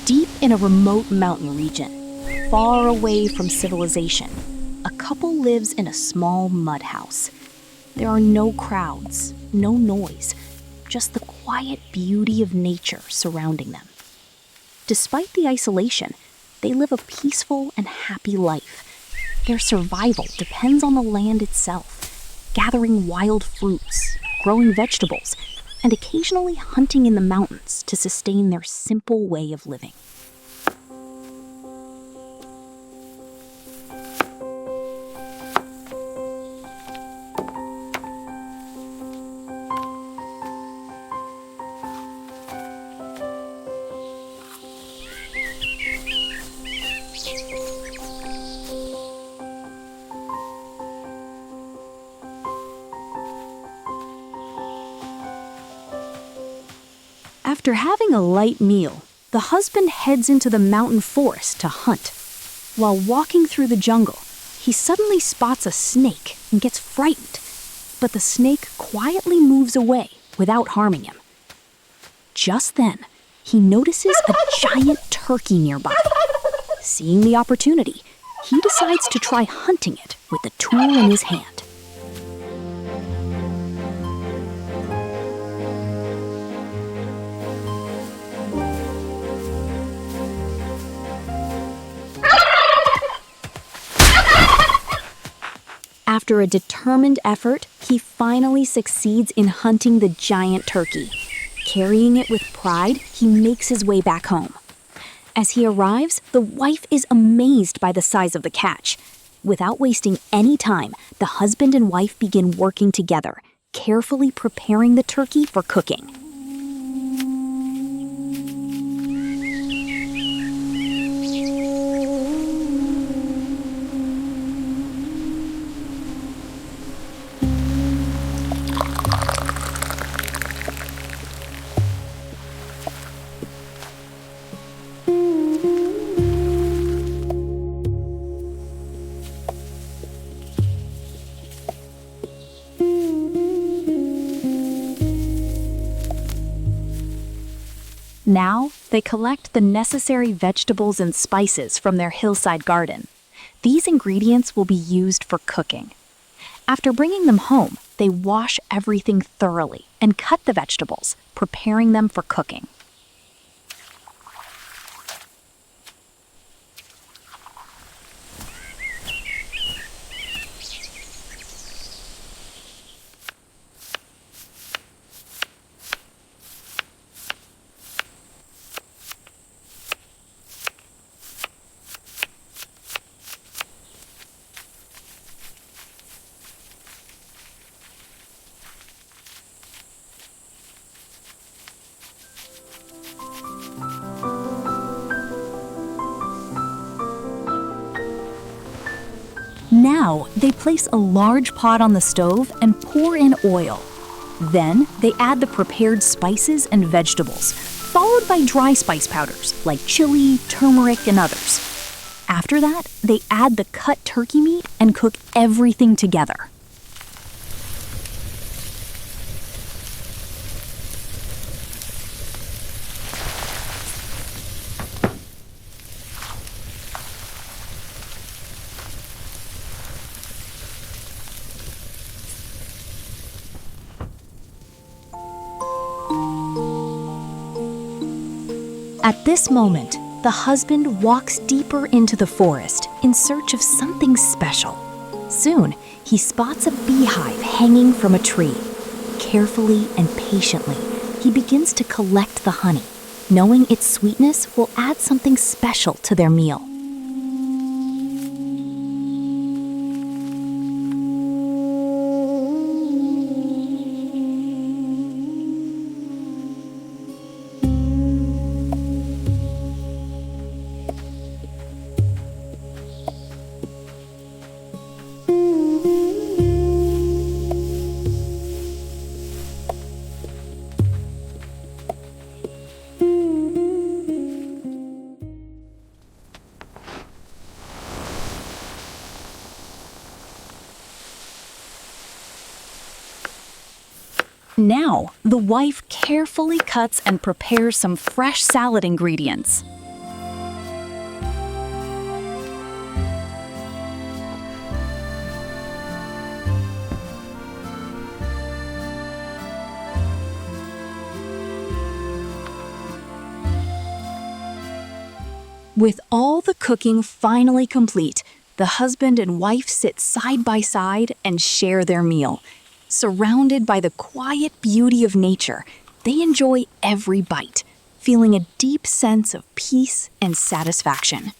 Deep in a remote mountain region, far away from civilization, a couple lives in a small mud house. There are no crowds, no noise, just the quiet beauty of nature surrounding them. Despite the isolation, they live a peaceful and happy life. Their survival depends on the land itself, gathering wild fruits, growing vegetables, and occasionally hunting in the mountains to sustain their simple way of living. After having a light meal, the husband heads into the mountain forest to hunt. While walking through the jungle, he suddenly spots a snake and gets frightened, but the snake quietly moves away without harming him. Just then, he notices a giant turkey nearby. Seeing the opportunity, he decides to try hunting it with the tool in his hand. After a determined effort, he finally succeeds in hunting the giant turkey. Carrying it with pride, he makes his way back home. As he arrives, the wife is amazed by the size of the catch. Without wasting any time, the husband and wife begin working together, carefully preparing the turkey for cooking. Now, they collect the necessary vegetables and spices from their hillside garden. These ingredients will be used for cooking. After bringing them home, they wash everything thoroughly and cut the vegetables, preparing them for cooking. Now, they place a large pot on the stove and pour in oil. Then, they add the prepared spices and vegetables, followed by dry spice powders like chili, turmeric, and others. After that, they add the cut turkey meat and cook everything together. At this moment, the husband walks deeper into the forest in search of something special. Soon, he spots a beehive hanging from a tree. Carefully and patiently, he begins to collect the honey, knowing its sweetness will add something special to their meal. Now, the wife carefully cuts and prepares some fresh salad ingredients. With all the cooking finally complete, the husband and wife sit side by side and share their meal. Surrounded by the quiet beauty of nature, they enjoy every bite, feeling a deep sense of peace and satisfaction.